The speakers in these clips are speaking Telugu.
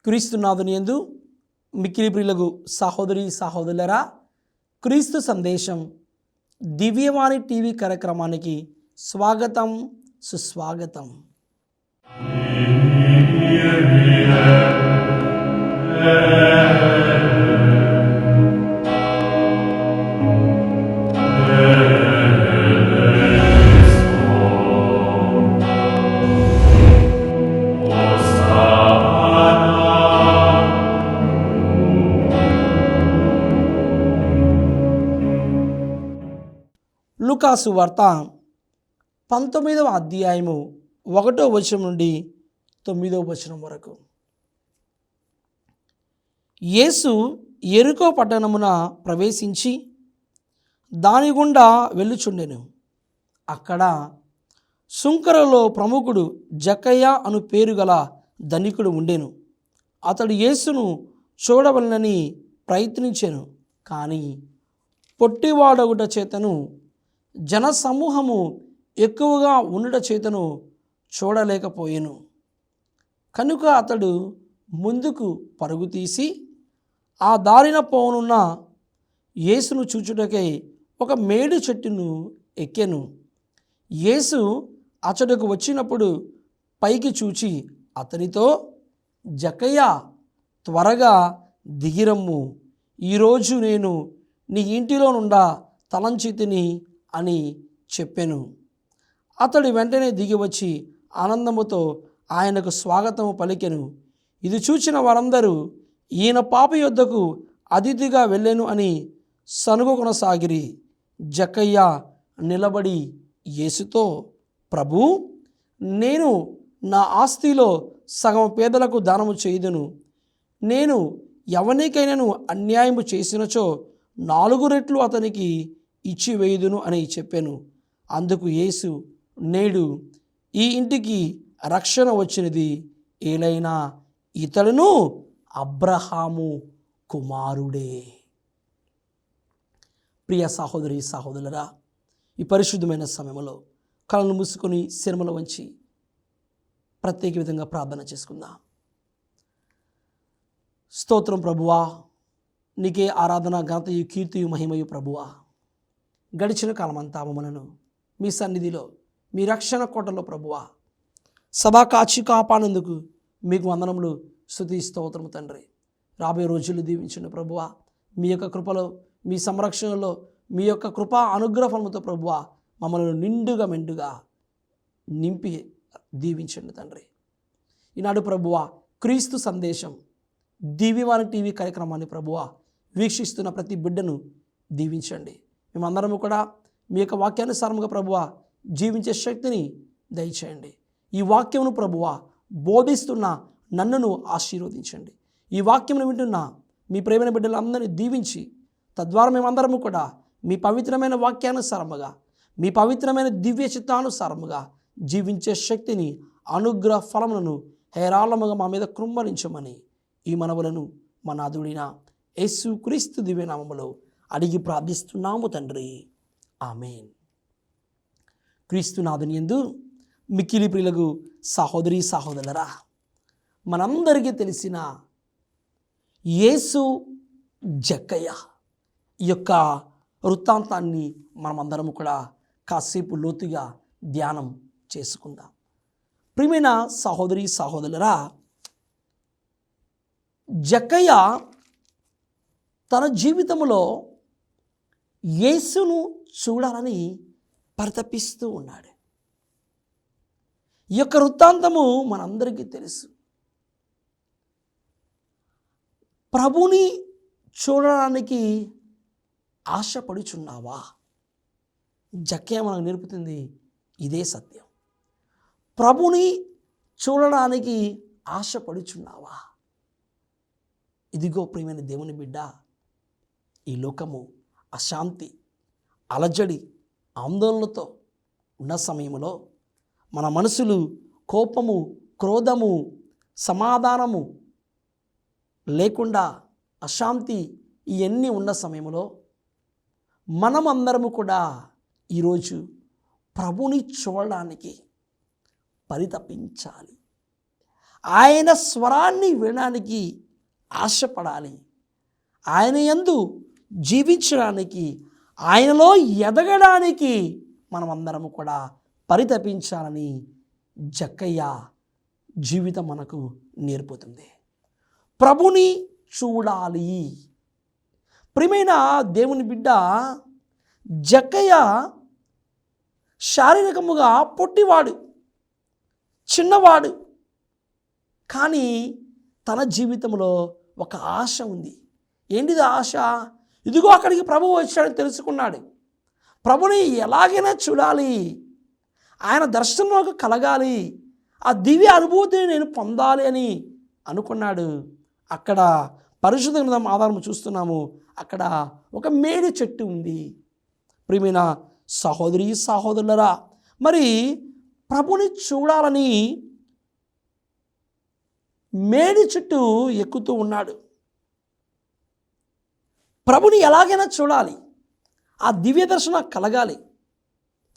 క్రీస్తునాథుని యందు మిక్కిలి ప్రియులకు సహోదరి సహోదరులరా, క్రీస్తు సందేశం దివ్యవాణి టీవీ కార్యక్రమానికి స్వాగతం, సుస్వాగతం. లూకాసు వార్త 19వ అధ్యాయము 1వ వచనం నుండి 9వ వచనం వరకు. యేసు యెరికో పట్టణమున ప్రవేశించి దాని గుండా వెళ్ళుచుండెను. అక్కడ సుంకరులో ప్రముఖుడు జక్కయ్య అను పేరు గల ధనికుడు ఉండెను. అతడు యేసును చూడవలనని ప్రయత్నించెను, కానీ పొట్టివాడగుట చేతను జనసమూహము ఎక్కువగా ఉండుట చేతను చూడలేకపోయెను. కనుక అతడు ముందుకు పరుగు తీసి ఆ దారిన పోనున్న యేసును చూచుటకై ఒక మేడు చెట్టును ఎక్కెను. యేసు అతడుకు వచ్చినప్పుడు పైకి చూచి అతనితో, జక్కయ్య, త్వరగా దిగిరమ్ము, ఈరోజు నేను నీ ఇంటిలో నుండా తలంచితిని అని చెప్పెను. అతడు వెంటనే దిగివచ్చి ఆనందముతో ఆయనకు స్వాగతము పలికెను. ఇది చూచిన వారందరూ ఈయన పాపి యొద్దకు అతిథిగా వెళ్ళెను అని సనుగుకొనసాగిరి. జక్కయ్య నిలబడి యేసుతో, ప్రభూ, నేను నా ఆస్తిలో సగం పేదలకు దానము చేయుదును. నేను ఎవనికైనాను అన్యాయము చేసినచో 4 రెట్లు అతనికి ఇచ్చి వేయుదును అని చెప్పాను. అందుకు యేసు, నేడు ఈ ఇంటికి రక్షణ వచ్చినది, ఏలైనా ఇతడును అబ్రహాము కుమారుడే. ప్రియ సహోదరి సహోదరులరా, ఈ పరిశుద్ధమైన సమయంలో కళ్ళను మూసుకొని శిరములు వంచి ప్రత్యేక విధంగా ప్రార్థన చేసుకుందాం. స్తోత్రం ప్రభువా, నీకే ఆరాధన, ఘనతయు, కీర్తియు, మహిమయు ప్రభువా. గడిచిన కాలమంతా మమ్మలను మీ సన్నిధిలో, మీ రక్షణ కోటలో ప్రభువా సదా కాచి కాపాడేందుకు మీకు వందనములు, స్తుతి, స్తోత్రము తండ్రి. రాబోయే రోజులు దీవించండి ప్రభువా. మీ యొక్క కృపలో, మీ సంరక్షణలో, మీ యొక్క కృపా అనుగ్రహముతో ప్రభువా మమ్మల్ని నిండుగా మెండుగా నింపి దీవించండి తండ్రి. ఈనాడు ప్రభువా క్రీస్తు సందేశం దివ్యవాణి టీవీ కార్యక్రమాన్ని ప్రభువా వీక్షిస్తున్న ప్రతి బిడ్డను దీవించండి. మేమందరము కూడా మీ యొక్క వాక్యానుసారముగా ప్రభువా జీవించే శక్తిని దయచేయండి. ఈ వాక్యమును ప్రభువా బోధిస్తున్న నన్నును ఆశీర్వదించండి. ఈ వాక్యమును వింటున్న మీ ప్రేమైన బిడ్డలందరినీ దీవించి, తద్వారా మేమందరము కూడా మీ పవిత్రమైన వాక్యానుసారముగా, మీ పవిత్రమైన దివ్య చిత్తానుసారముగా జీవించే శక్తిని, అనుగ్రహ ఫలములను హేరాళముగా మా మీద కృమ్మరించమని ఈ మనవులను మా నాథుడైన యేసు క్రీస్తు దివ్యనామములో అడిగి ప్రార్థిస్తున్నాము తండ్రి, ఆమేన్. క్రీస్తునాథుని యందు మిక్కిలి ప్రియులకు సహోదరి సహోదరులరా, మనందరికీ తెలిసిన యేసు జక్కయ్య ఈ యొక్క వృత్తాంతాన్ని మనమందరము కూడా కాసేపు లోతుగా ధ్యానం చేసుకుందాం. ప్రియమైన సహోదరి సహోదరులరా, జక్కయ్య తన జీవితంలో యేసును చూడాలని పరితపిస్తూ ఉన్నాడు. ఈ యొక్క వృత్తాంతము మనందరికీ తెలుసు. ప్రభుని చూడడానికి ఆశపడుచున్నావా? జక్కయ్య మనకు నేర్పుతుంది ఇదే సత్యం. ప్రభుని చూడడానికి ఆశపడుచున్నావా? ఇదిగో ప్రియమైన దేవుని బిడ్డ, ఈ లోకము అశాంతి, అలజడి, ఆందోళనతో ఉన్న సమయంలో మన మనసులు కోపము, క్రోధము, సమాధానము లేకుండా అశాంతి ఇవన్నీ ఉన్న సమయంలో మనమందరము కూడా ఈరోజు ప్రభుని చూడడానికి పరితపించాలి. ఆయన స్వరాన్ని వినడానికి ఆశపడాలి. ఆయన యందు జీవించడానికి, ఆయనలో ఎదగడానికి మనమందరము కూడా పరితపించాలని జక్కయ్య జీవితం మనకు నేర్పుతుంది. ప్రభుని చూడాలి. ప్రియమైన దేవుని బిడ్డ, జక్కయ్య శారీరకముగా పొట్టివాడు, చిన్నవాడు. కానీ తన జీవితంలో ఒక ఆశ ఉంది. ఏంటిది ఆశ? ఇదిగో అక్కడికి ప్రభువు వచ్చాడని తెలుసుకున్నాడు. ప్రభుని ఎలాగైనా చూడాలి, ఆయన దర్శనంలోకి కలగాలి, ఆ దివ్య అనుభూతిని నేను పొందాలి అని అనుకున్నాడు. అక్కడ పరిశుద్ధ గ్రంథం ఆధారం చూస్తున్నాము. అక్కడ ఒక మేడి చెట్టు ఉంది. ప్రియమైన సహోదరి సహోదరులరా, మరి ప్రభుని చూడాలని మేడి చెట్టు ఎక్కుతూ ఉన్నాడు. ప్రభుని ఎలాగైనా చూడాలి, ఆ దివ్య దర్శనం కలగాలి.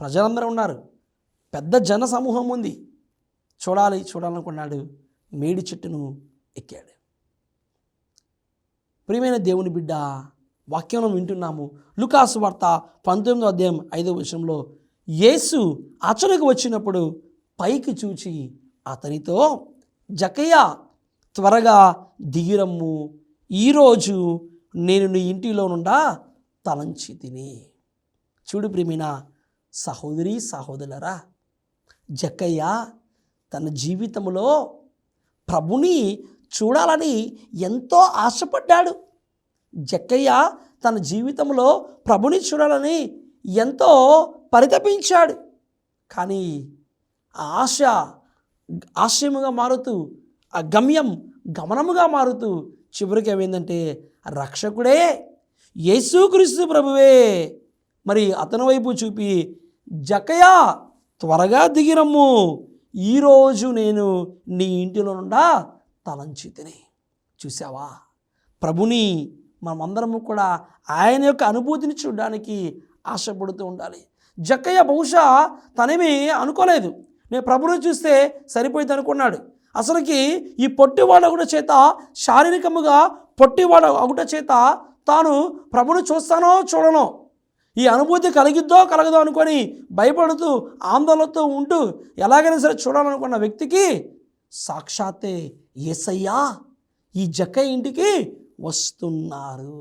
ప్రజలందరూ ఉన్నారు, పెద్ద జన సమూహం ఉంది. చూడాలనుకున్నాడు. మేడి చెట్టును ఎక్కాడు. ప్రియమైన దేవుని బిడ్డ, వాక్యం వింటున్నాము. లూకాసు వార్త 19వ అధ్యాయం 5వ వచనంలో యేసు అచనకు వచ్చినప్పుడు పైకి చూచి అతనితో, జక్కయ్య త్వరగా దిగిరమ్ము, ఈరోజు నేను నీ ఇంటిలో నుండా తలంచి తిని. చూడు ప్రియమైన సహోదరి సహోదరులరా, జక్కయ్య తన జీవితంలో ప్రభుని చూడాలని ఎంతో ఆశపడ్డాడు. జక్కయ్య తన జీవితంలో ప్రభుని చూడాలని ఎంతో పరితపించాడు. కానీ ఆ ఆశ ఆశయముగా మారుతూ, ఆ గమ్యం గమనముగా మారుతూ చివరికి ఏమైందంటే రక్షకుడే యేసుక్రీస్తు ప్రభువే మరి అతని వైపు చూపి, జక్కయ్య త్వరగా దిగిరమ్ము, ఈరోజు నేను నీ ఇంటిలో నుండా తలంచి తిని. చూసావా, ప్రభుని మనమందరము కూడా ఆయన యొక్క అనుభూతిని చూడడానికి ఆశపడుతూ ఉండాలి. జక్కయ్య బహుశా తనేమీ అనుకోలేదు, నేను ప్రభుని చూస్తే సరిపోయింది అనుకున్నాడు. అసలుకి ఈ పొట్టివాడు అగుట చేత, శారీరకముగా పొట్టివాడు అగుట చేత తాను ప్రభుని చూస్తానో చూడనో, ఈ అనుభూతి కలిగిద్దో కలగదో అనుకొని భయపడుతూ ఆందోళనతో ఉంటూ ఎలాగైనా సరే చూడాలనుకున్న వ్యక్తికి సాక్షాత్తే యేసయ్యా ఈ జక్కయ్య ఇంటికి వస్తున్నారు.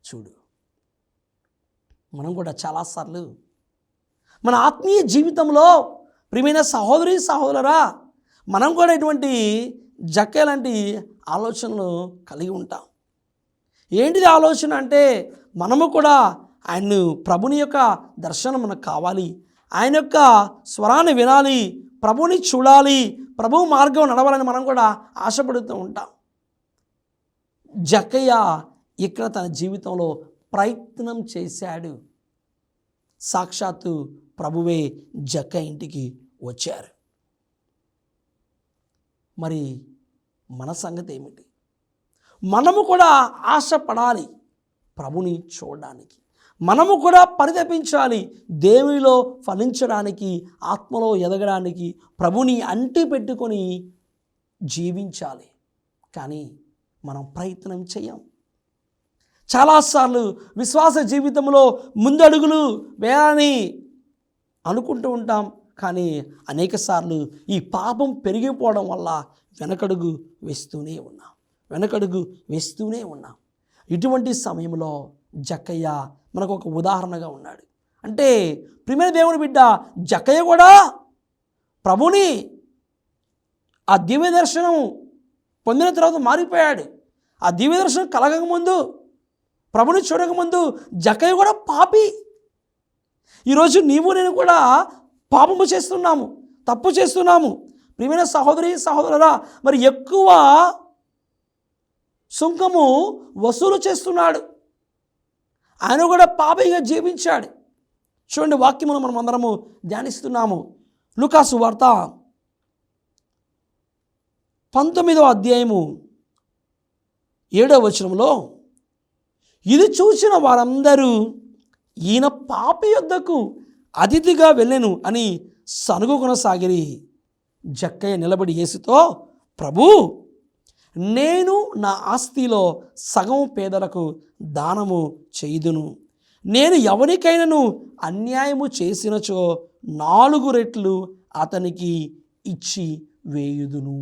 చూడు, మనం కూడా చాలాసార్లు మన ఆత్మీయ జీవితంలో ప్రియమైన సహోదరి సహోదరురా, మనం కూడా ఇటువంటి జక్కయ్య లాంటి ఆలోచనలు కలిగి ఉంటాం. ఏంటిది ఆలోచన అంటే, మనము కూడా ఆయన్ను ప్రభుని యొక్క దర్శనం మనకు కావాలి, ఆయన యొక్క స్వరాన్ని వినాలి, ప్రభుని చూడాలి, ప్రభు మార్గం నడవాలని మనం కూడా ఆశపడుతూ ఉంటాం. జక్కయ్య ఇక్కడ తన జీవితంలో ప్రయత్నం చేశాడు. సాక్షాత్తు ప్రభువే జక్కయ్య ఇంటికి వచ్చారు. మరి మన సంగతి ఏమిటి? మనము కూడా ఆశపడాలి ప్రభుని చూడడానికి, మనము కూడా పరితపించాలి దేవునిలో ఫలించడానికి, ఆత్మలో ఎదగడానికి, ప్రభుని అంటి పెట్టుకొని జీవించాలి. కానీ మనం ప్రయత్నం చేయం. చాలాసార్లు విశ్వాస జీవితంలో ముందడుగులు వేయాలని అనుకుంటూ ఉంటాం. కానీ అనేక సార్లు ఈ పాపం పెరిగిపోవడం వల్ల వెనకడుగు వేస్తూనే ఉన్నాం. ఇటువంటి సమయంలో జక్కయ్య మనకు ఒక ఉదాహరణగా ఉన్నాడు. అంటే ప్రియమైన దేవుని బిడ్డ, జక్కయ్య కూడా ప్రభుని ఆ దివ్య దర్శనం పొందిన తర్వాత మారిపోయాడు. ఆ దివ్య దర్శనం కలగకముందు, ప్రభుని చూడకముందు జక్కయ్య కూడా పాపి. ఈరోజు నీవు నేను కూడా పాపము చేస్తున్నాము, తప్పు చేస్తున్నాము. ప్రియమైన సహోదరి సహోదరురా, మరి ఎక్కువ సుంకము వసూలు చేస్తున్నాడు. ఆయన కూడా పాపిగా జీవించాడు. చూడండి, వాక్యమును మనం అందరము ధ్యానిస్తున్నాము. లూకాసు వార్త 19వ అధ్యాయము 7వ వచనంలో, ఇది చూసిన వారందరూ ఈయన పాపి యొద్దకు అతిథిగా వెళ్ళెను అని సనుగుకొనసాగిరి. జక్కయ్య నిలబడి యేసుతో, ప్రభూ, నేను నా ఆస్తిలో సగం పేదలకు దానము చేయుదును. నేను ఎవరికైనాను అన్యాయము చేసినచో 4 రెట్లు అతనికి ఇచ్చి వేయుదును.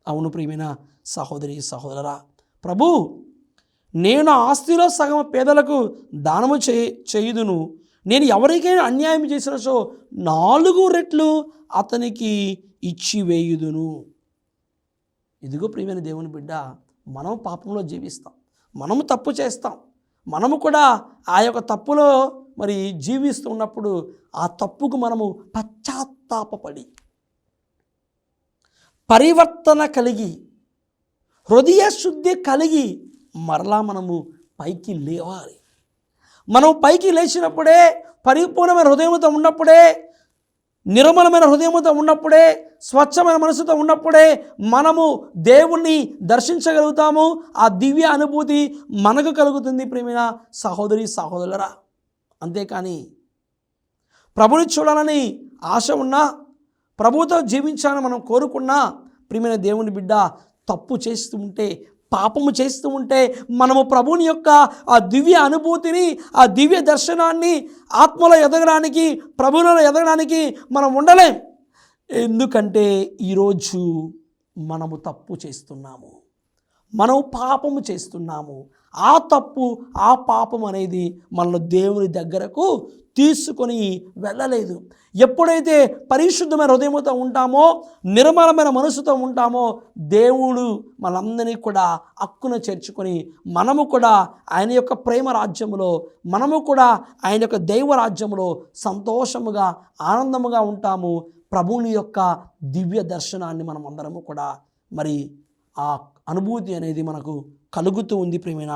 అవును ప్రియమైన సహోదరి సహోదరా, ప్రభు, నేను నా ఆస్తిలో సగం పేదలకు దానము చేయుదును. నేను ఎవరికైనా అన్యాయం చేసినచో 4 రెట్లు అతనికి ఇచ్చి వేయుదును. ఇదిగో ప్రియమైన దేవుని బిడ్డ, మనం పాపంలో జీవిస్తాం, మనము తప్పు చేస్తాం, మనము కూడా ఆ యొక్క తప్పులో మరి జీవిస్తున్నప్పుడు ఆ తప్పుకు మనము పశ్చాత్తాపపడి పరివర్తన కలిగి హృదయ శుద్ధి కలిగి మరలా మనము పైకి లేవాలి. మనం పైకి లేచినప్పుడే, పరిపూర్ణమైన హృదయంతో ఉన్నప్పుడే, నిర్మలమైన హృదయంతో ఉన్నప్పుడే, స్వచ్ఛమైన మనసుతో ఉన్నప్పుడే మనము దేవుణ్ణి దర్శించగలుగుతాము. ఆ దివ్య అనుభూతి మనకు కలుగుతుంది ప్రియమైన సహోదరి సహోదరులరా. అంతేకాని ప్రభుని చూడాలని ఆశ ఉన్నా, ప్రభుతో జీవించాలని మనం కోరుకున్నా, ప్రియమైన దేవుని బిడ్డ, తప్పు చేస్తూ ఉంటే, పాపము చేస్తూ ఉంటే మనము ప్రభుని యొక్క ఆ దివ్య అనుభూతిని, ఆ దివ్య దర్శనాన్ని, ఆత్మలో ఎదగడానికి, ప్రభువులో ఎదగడానికి మనం ఉండలేం. ఎందుకంటే ఈరోజు మనము తప్పు చేస్తున్నాము, మనం పాపము చేస్తున్నాము. ఆ తప్పు, ఆ పాపం అనేది మనల్ని దేవుని దగ్గరకు తీసుకొని వెళ్ళలేదు. ఎప్పుడైతే పరిశుద్ధమైన హృదయంతో ఉంటామో, నిర్మలమైన మనసుతో ఉంటామో, దేవుడు మనందరినీ కూడా హక్కున చేర్చుకొని మనము కూడా ఆయన యొక్క ప్రేమ రాజ్యములో, మనము కూడా ఆయన యొక్క దైవ రాజ్యములో సంతోషముగా, ఆనందముగా ఉంటాము. ప్రభువుని యొక్క దివ్య దర్శనాన్ని మనం అందరము కూడా మరి ఆ అనుభూతి అనేది మనకు కలుగుతూ ఉంది. ప్రియమైన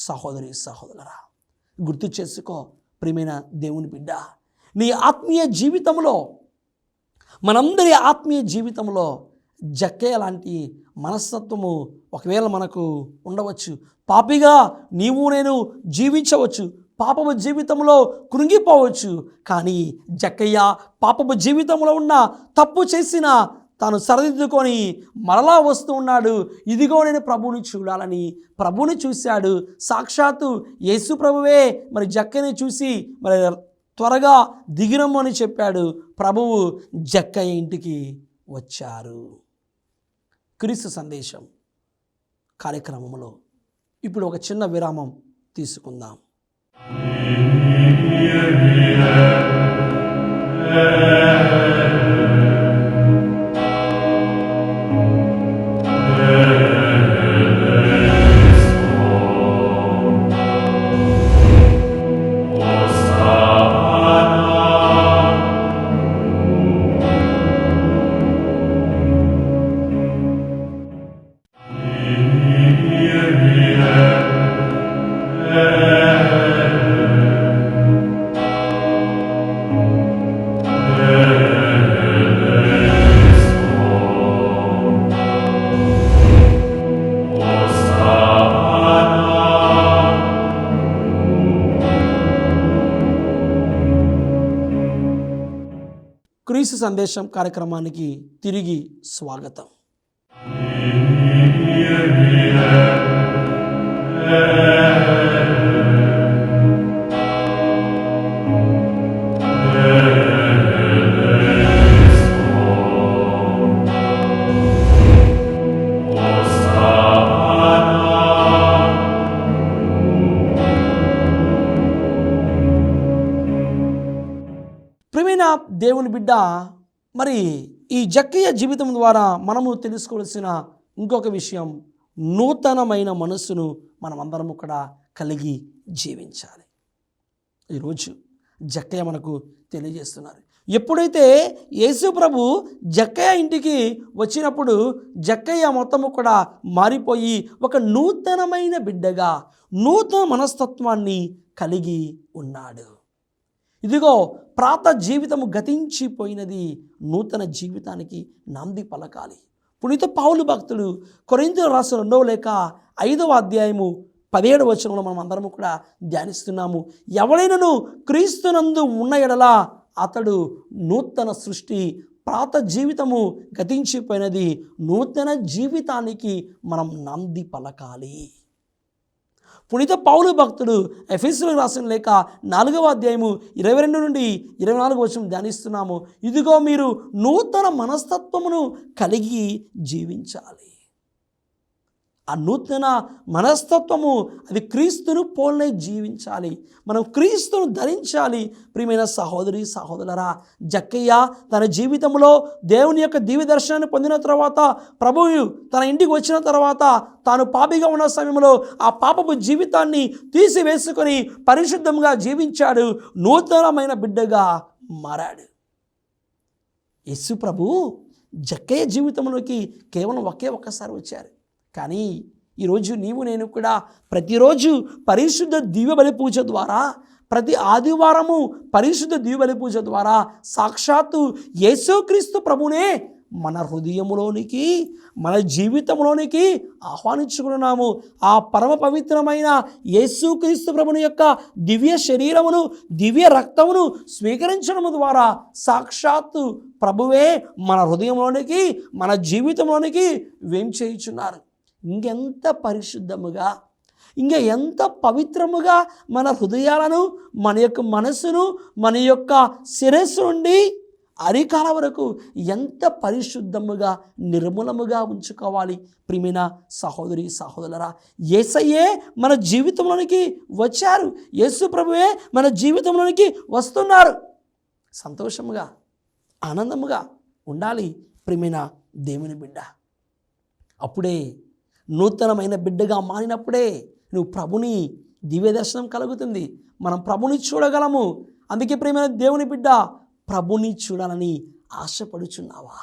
సహోదరి సహోదరులారా, గుర్తు చేసుకో ప్రియమైన దేవుని బిడ్డ, నీ ఆత్మీయ జీవితంలో, మనందరి ఆత్మీయ జీవితంలో జక్కయ్య లాంటి మనస్తత్వము ఒకవేళ మనకు ఉండవచ్చు. పాపిగా నీవు నేను జీవించవచ్చు, పాపపు జీవితంలో కృంగిపోవచ్చు. కానీ జక్కయ్య పాపపు జీవితంలో ఉన్న తప్పు చేసిన తాను సరిదిద్దుకొని మరలా వస్తూ ఉన్నాడు. ఇదిగో నేను ప్రభువుని చూడాలని ప్రభువుని చూశాడు. సాక్షాత్తు యేసు ప్రభువే మరి జక్కయ్యని చూసి మరి త్వరగా దిగిరమ్మని చెప్పాడు. ప్రభువు జక్కయ్య ఇంటికి వచ్చారు. క్రీస్తు సందేశం కార్యక్రమంలో ఇప్పుడు ఒక చిన్న విరామం తీసుకుందాం. క్రీస్తు సందేశం కార్యక్రమానికి తిరిగి స్వాగతం. ప్రియమైన దేవుని బిడ్డ, మరి ఈ జక్కయ్య జీవితం ద్వారా మనము తెలుసుకోవాల్సిన ఇంకొక విషయం, నూతనమైన మనస్సును మనం అందరము కూడా కలిగి జీవించాలి. ఈరోజు జక్కయ్య మనకు తెలియజేస్తున్నారు, ఎప్పుడైతే యేసు ప్రభు జక్కయ్య ఇంటికి వచ్చినప్పుడు జక్కయ్య మొత్తము కూడా మారిపోయి ఒక నూతనమైన బిడ్డగా నూతన మనస్తత్వాన్ని కలిగి ఉన్నాడు. ఇదిగో ప్రాత జీవితము గతించిపోయినది, నూతన జీవితానికి నాంది పలకాలి. పునీత పౌలు భక్తుడు కొరింథీయులకు రాసిన 2వ లేఖ 5వ అధ్యాయము 17వ వచనంలో మనం అందరము కూడా ధ్యానిస్తున్నాము. ఎవడైనను క్రీస్తునందు ఉన్న ఎడల అతడు నూతన సృష్టి, ప్రాత జీవితము గతించిపోయినది, నూతన జీవితానికి మనం నాంది పలకాలి. పునీత పౌలు భక్తుడు ఎఫెసీయులకు రాసిన లేఖ 4వ అధ్యాయము 22 నుండి 24 వచనం ధ్యానిస్తున్నాము. ఇదిగో మీరు నూతన మనస్తత్వమును కలిగి జీవించాలి. ఆ నూతన మనస్తత్వము అది క్రీస్తును పోల్నే జీవించాలి. మనం క్రీస్తును ధరించాలి. ప్రియమైన సహోదరి సహోదరులారా, జక్కయ్య తన జీవితంలో దేవుని యొక్క దివ్య దర్శనాన్ని పొందిన తర్వాత, ప్రభువు తన ఇంటికి వచ్చిన తర్వాత తాను పాపిగా ఉన్న సమయంలో ఆ పాపపు జీవితాన్ని తీసివేసుకొని పరిశుద్ధంగా జీవించాడు. నూతనమైన బిడ్డగా మారాడు. యేసు ప్రభు జక్కయ్య జీవితంలోకి కేవలం ఒక్కసారి వచ్చారు. కానీ ఈరోజు నీవు నేను కూడా ప్రతిరోజు పరిశుద్ధ దివ్య బలి పూజ ద్వారా, ప్రతి ఆదివారము పరిశుద్ధ దివ్య బలి పూజ ద్వారా సాక్షాత్తు యేసుక్రీస్తు ప్రభునే మన హృదయంలోనికి, మన జీవితంలోనికి ఆహ్వానించుకున్నాము. ఆ పరమ పవిత్రమైన యేసుక్రీస్తు ప్రభుని యొక్క దివ్య శరీరమును, దివ్య రక్తమును స్వీకరించడం ద్వారా సాక్షాత్తు ప్రభువే మన హృదయంలోనికి, మన జీవితంలోనికి వేంచేయుచున్నారు. ఇంకెంత పరిశుద్ధముగా, ఇంకా ఎంత పవిత్రముగా మన హృదయాలను, మన యొక్క మనసును, మన యొక్క శిరస్సు నుండి అరికాల వరకు ఎంత పరిశుద్ధముగా నిర్మలముగా ఉంచుకోవాలి. ప్రియమైన సహోదరి సహోదరులారా, యేసయ్యే మన జీవితంలోనికి వచ్చారు. యేసు ప్రభువే మన జీవితంలోనికి వస్తున్నారు. సంతోషముగా, ఆనందముగా ఉండాలి ప్రియమైన దేవుని బిడ్డ. అప్పుడే నూతనమైన బిడ్డగా మారినప్పుడే నువ్వు ప్రభుని దివ్య దర్శనం కలుగుతుంది. మనం ప్రభుని చూడగలము. అందుకే ప్రియమైన దేవుని బిడ్డ, ప్రభుని చూడాలని ఆశపడుచున్నావా?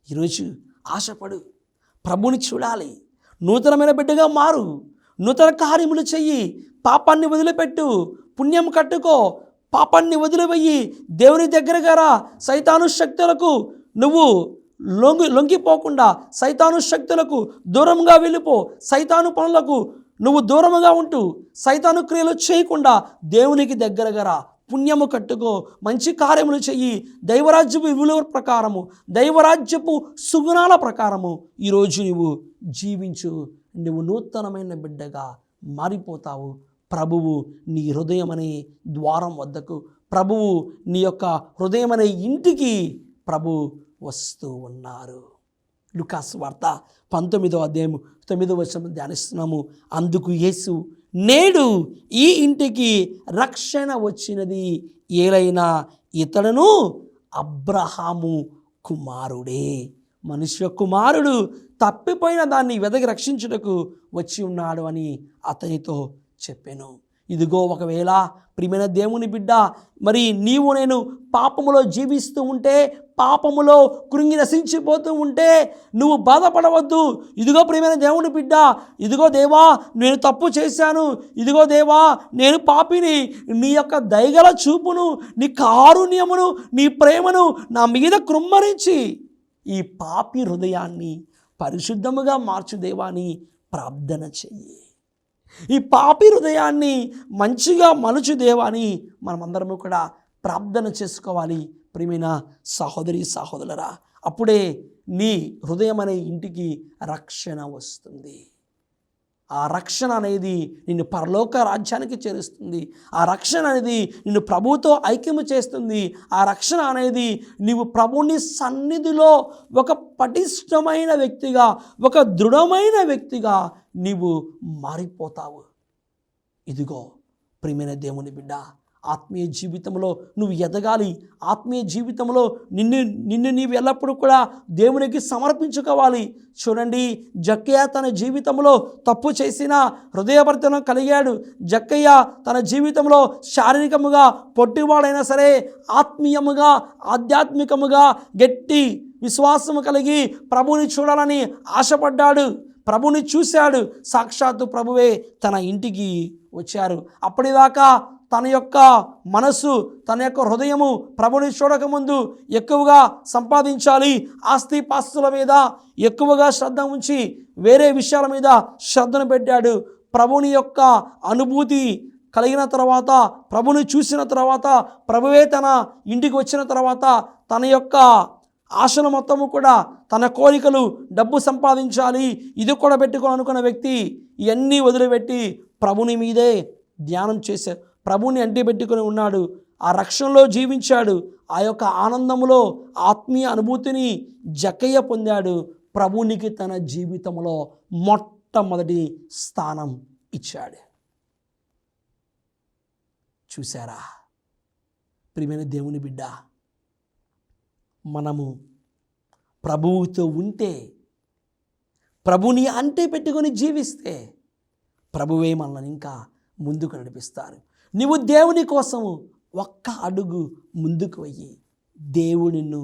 ఈరోజు ఆశపడు, ప్రభుని చూడాలి. నూతనమైన బిడ్డగా మారు, నూతన కార్యములు చెయ్యి, పాపాన్ని వదిలిపెట్టు, పుణ్యం కట్టుకో, పాపాన్ని వదిలివేయి, దేవుని దగ్గరగా రా. సైతాను శక్తులకు నువ్వు లొంగిపోకుండా సైతాను శక్తులకు దూరంగా వెళ్ళిపో. సైతాను పనులకు నువ్వు దూరముగా ఉంటూ సైతాను క్రియలు చేయకుండా దేవునికి దగ్గరగా రా. పుణ్యము కట్టుకో, మంచి కార్యములు చెయ్యి. దైవరాజ్యపు విలువ ప్రకారము, దైవరాజ్యపు సుగుణాల ప్రకారము ఈరోజు నువ్వు జీవించు. నువ్వు నూతనమైన బిడ్డగా మారిపోతావు. ప్రభువు నీ హృదయం అనే ద్వారం వద్దకు, ప్రభువు నీ యొక్క హృదయం అనే ఇంటికి ప్రభు వస్తూ ఉన్నారు. లూకాసు వార్త 19వ అధ్యాయము 9వ వచనం ధ్యానిస్తున్నాము. అందుకు యేసు, నేడు ఈ ఇంటికి రక్షణ వచ్చినది, ఏలైనా ఇతడును అబ్రహాము కుమారుడే. మనుష్య కుమారుడు తప్పిపోయిన దాన్ని వెదకి రక్షించుటకు వచ్చి ఉన్నాడు అని అతనితో చెప్పాను. ఇదిగో, ఒకవేళ ప్రియమైన దేవుని బిడ్డ, మరి నీవు నేను పాపములో జీవిస్తూ ఉంటే, పాపములో కృంగి నశించిపోతూ ఉంటే నువ్వు బాధపడవద్దు. ఇదిగో ప్రియమైన దేవుని బిడ్డ, ఇదిగో దేవా నేను తప్పు చేశాను, ఇదిగో దేవా నేను పాపిని, నీ యొక్క దయగల చూపును, నీ కారుణ్యమును, నీ ప్రేమను నా మీద కృమ్మరించి ఈ పాపి హృదయాన్ని పరిశుద్ధముగా మార్చు దేవా అని ప్రార్థన చెయ్యి. ఈ పాపి హృదయాన్ని మంచిగా మలుచు దేవా అని మనమందరము కూడా ప్రార్థన చేసుకోవాలి. ప్రియమైన సహోదరి సహోదరులారా, అప్పుడే నీ హృదయం అనే ఇంటికి రక్షణ వస్తుంది. ఆ రక్షణ అనేది నిన్ను పరలోక రాజ్యానికి చేరుస్తుంది. ఆ రక్షణ అనేది నిన్ను ప్రభువుతో ఐక్యము చేస్తుంది. ఆ రక్షణ అనేది నీవు ప్రభుని సన్నిధిలో ఒక పటిష్టమైన వ్యక్తిగా, ఒక దృఢమైన వ్యక్తిగా నీవు మారిపోతావు. ఇదిగో ప్రియమైన దేవుని బిడ్డ, ఆత్మీయ జీవితంలో నువ్వు ఎదగాలి. ఆత్మీయ జీవితంలో నిన్ను నీవు ఎల్లప్పుడూ కూడా దేవునికి సమర్పించుకోవాలి. చూడండి, జక్కయ్య తన జీవితంలో తప్పు చేసిన హృదయభర్తనం కలిగాడు. జక్కయ్య తన జీవితంలో శారీరకముగా పొట్టివాడైనా సరే ఆత్మీయముగా ఆధ్యాత్మికముగా గట్టి విశ్వాసము కలిగి ప్రభువుని చూడాలని ఆశపడ్డాడు. ప్రభుని చూశాడు. సాక్షాత్తు ప్రభువే తన ఇంటికి వచ్చారు. అప్పటిదాకా తన యొక్క మనసు, తన యొక్క హృదయము ప్రభుని చూడకముందు ఎక్కువగా సంపాదించాలి, ఆస్తి పాస్తుల మీద ఎక్కువగా శ్రద్ధ ఉంచి వేరే విషయాల మీద శ్రద్ధను పెట్టాడు. ప్రభుని యొక్క అనుభూతి కలిగిన తర్వాత, ప్రభుని చూసిన తర్వాత, ప్రభువే తన ఇంటికి వచ్చిన తర్వాత తన యొక్క ఆశలు మొత్తము కూడా, తన కోరికలు, డబ్బు సంపాదించాలి, ఇది కూడా పెట్టుకొని అనుకున్న వ్యక్తి ఇవన్నీ వదిలిపెట్టి ప్రభుని మీదే ధ్యానం చేశాడు. ప్రభుని అంటి పెట్టుకొని ఉన్నాడు. ఆ రక్షణలో జీవించాడు. ఆ యొక్క ఆనందములో ఆత్మీయ అనుభూతిని జక్కయ్య పొందాడు. ప్రభునికి తన జీవితంలో మొట్టమొదటి స్థానం ఇచ్చాడు. చూసారా ప్రియమైన దేవుని బిడ్డ, మనము ప్రభువుతో ఉంటే, ప్రభుని అంటే పెట్టుకొని జీవిస్తే ప్రభువే మనల్ని ఇంకా ముందుకు నడిపిస్తారు. నీవు దేవుని కోసము ఒక్క అడుగు ముందుకు వెయ్యి, దేవుడు నిన్ను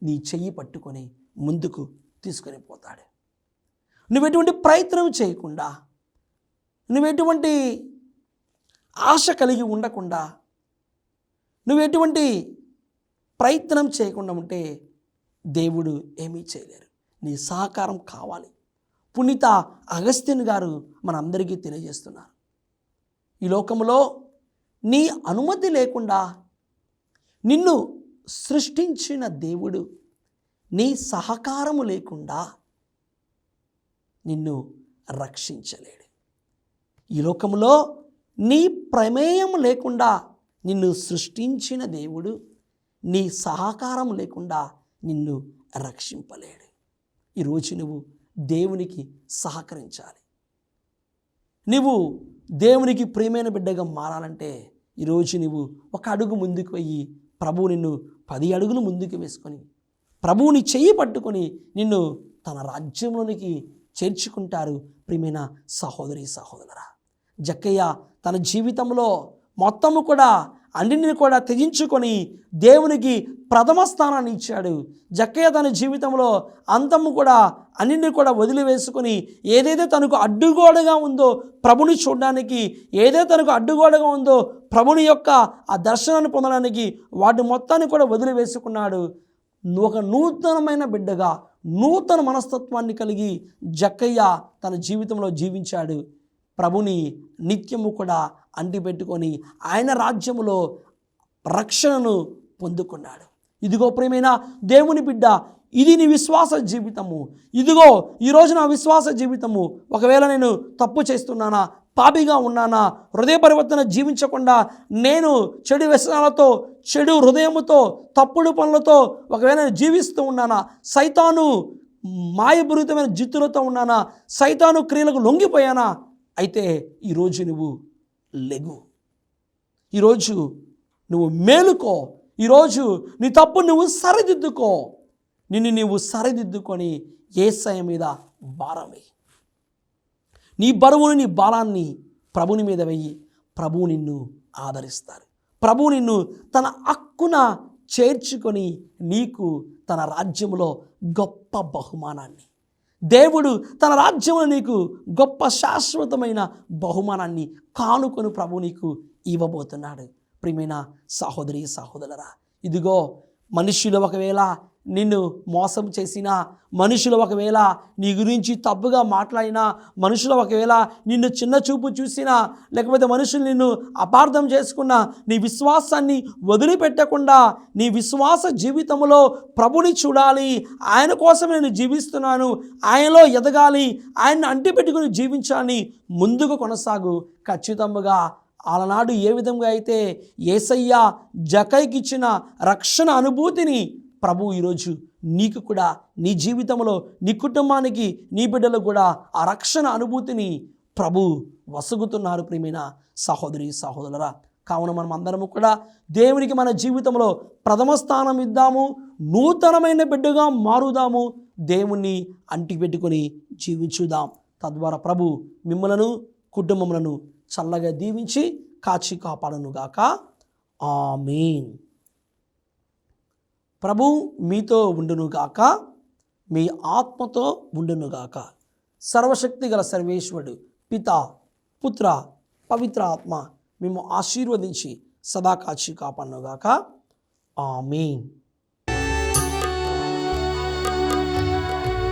నీ చెయ్యి పట్టుకొని ముందుకు తీసుకొని పోతాడు. నువ్వెటువంటి ప్రయత్నం చేయకుండా, నువ్వెటువంటి ఆశ కలిగి ఉండకుండా, నువ్వెటువంటి ప్రయత్నం చేయకుండా ఉంటే దేవుడు ఏమీ చేయలేరు. నీ సహకారం కావాలి. పునీత అగస్త్యన్ గారు మనందరికీ తెలియజేస్తున్నారు, ఈ లోకంలో నీ అనుమతి లేకుండా నిన్ను సృష్టించిన దేవుడు నీ సహకారము లేకుండా నిన్ను రక్షించలేడు. ఈ లోకంలో నీ ప్రమేయం లేకుండా నిన్ను సృష్టించిన దేవుడు నీ సహకారం లేకుండా నిన్ను రక్షింపలేడు. ఈరోజు నువ్వు దేవునికి సహకరించాలి. నువ్వు దేవునికి ప్రియమైన బిడ్డగా మారాలంటే ఈరోజు నువ్వు ఒక అడుగు ముందుకు వెయ్యి, ప్రభువు నిన్ను 10 అడుగులు ముందుకు వేసుకొని ప్రభువుని చెయ్యి పట్టుకొని నిన్ను తన రాజ్యంలోనికి చేర్చుకుంటారు. ప్రియమైన సహోదరి సహోదరురా, జక్కయ్య తన జీవితంలో మొత్తము కూడా అన్నింటిని కూడా త్యజించుకొని దేవునికి ప్రథమ స్థానాన్ని ఇచ్చాడు. జక్కయ్య తన జీవితంలో అంతము కూడా అన్నింటిని కూడా వదిలివేసుకొని ఏదైతే తనకు అడ్డుగోడగా ఉందో ప్రభుని చూడడానికి, ఏదైతే తనకు అడ్డుగోడగా ఉందో ప్రభుని యొక్క ఆ దర్శనాన్ని పొందడానికి వాటి మొత్తాన్ని కూడా వదిలివేసుకున్నాడు. ఒక నూతనమైన బిడ్డగా నూతన మనస్తత్వాన్ని కలిగి జక్కయ్య తన జీవితంలో జీవించాడు. ప్రభుని నిత్యము కూడా అంటిపెట్టుకొని ఆయన రాజ్యములో రక్షణను పొందుకున్నాడు. ఇదిగో ప్రియమైన దేవుని బిడ్డ, ఇది నీ విశ్వాస జీవితము. ఇదిగో ఈరోజు నా విశ్వాస జీవితము. ఒకవేళ నేను తప్పు చేస్తున్నానా, పాపిగా ఉన్నానా, హృదయ పరివర్తన జీవించకుండా నేను చెడు వ్యసనాలతో, చెడు హృదయముతో, తప్పుడు పనులతో ఒకవేళ నేను జీవిస్తూ ఉన్నానా, సైతాను మాయపూరితమైన జిత్తులతో ఉన్నానా, సైతాను క్రియలకు లొంగిపోయానా, అయితే ఈరోజు నువ్వు లెగు. ఈరోజు నువ్వు మేలుకో. ఈరోజు నీ తప్పు నువ్వు సరిదిద్దుకో. నిన్ను నీవు సరిదిద్దుకొని యేసయ్య మీద భారం వేయి. నీ బరువుని, నీ భారాన్ని ప్రభుని మీద వెయ్యి. ప్రభువు నిన్ను ఆదరిస్తారు. ప్రభువు నిన్ను తన హక్కున చేర్చుకొని నీకు తన రాజ్యంలో గొప్ప బహుమానాన్ని, దేవుడు తన రాజ్యంలో నీకు గొప్ప శాశ్వతమైన బహుమానాన్ని కానుకొని ప్రభు నీకు ఇవ్వబోతున్నాడు. ప్రియమైన సహోదరి సహోదరులారా, ఇదిగో మనుషులు ఒకవేళ నిన్ను మోసం చేసినా, మనుషులు ఒకవేళ నీ గురించి తప్పుగా మాట్లాడినా, మనుషులు ఒకవేళ నిన్ను చిన్న చూపు చూసినా, లేకపోతే మనుషులు నిన్ను అపార్థం చేసుకున్నా, నీ విశ్వాసాన్ని వదిలిపెట్టకుండా నీ విశ్వాస జీవితంలో ప్రభుని చూడాలి. ఆయన కోసం నేను జీవిస్తున్నాను, ఆయనలో ఎదగాలి, ఆయన్ని అంటిపెట్టుకుని జీవించాలని ముందుకు కొనసాగు. ఖచ్చితంగా ఆనాడు ఏ విధంగా అయితే యేసయ్య జక్కయ్యకి ఇచ్చిన రక్షణ అనుభూతిని ప్రభు ఈరోజు నీకు కూడా, నీ జీవితంలో, నీ కుటుంబానికి, నీ బిడ్డలకు కూడా ఆ రక్షణ అనుభూతిని ప్రభు వసగుతున్నారు. ప్రియమైన సహోదరి సహోదరులారా, కావున మనం అందరము కూడా దేవునికి మన జీవితంలో ప్రథమ స్థానం ఇద్దాము, నూతనమైన బిడ్డగా మారుదాము, దేవుణ్ణి అంటిపెట్టుకొని జీవించుదాం. తద్వారా ప్రభు మిమ్మలను కుటుంబములను చల్లగా దీవించి కాచి కాపాడనుగాక. ఆమేన్. ప్రభు మీతో ఉండునుగాక, మీ ఆత్మతో ఉండునుగాక. సర్వశక్తి గల సర్వేశ్వరుడు పిత, పుత్ర, పవిత్ర ఆత్మ మేము ఆశీర్వదించి సదా కాచి కాపాడనుగాక. ఆమేన్.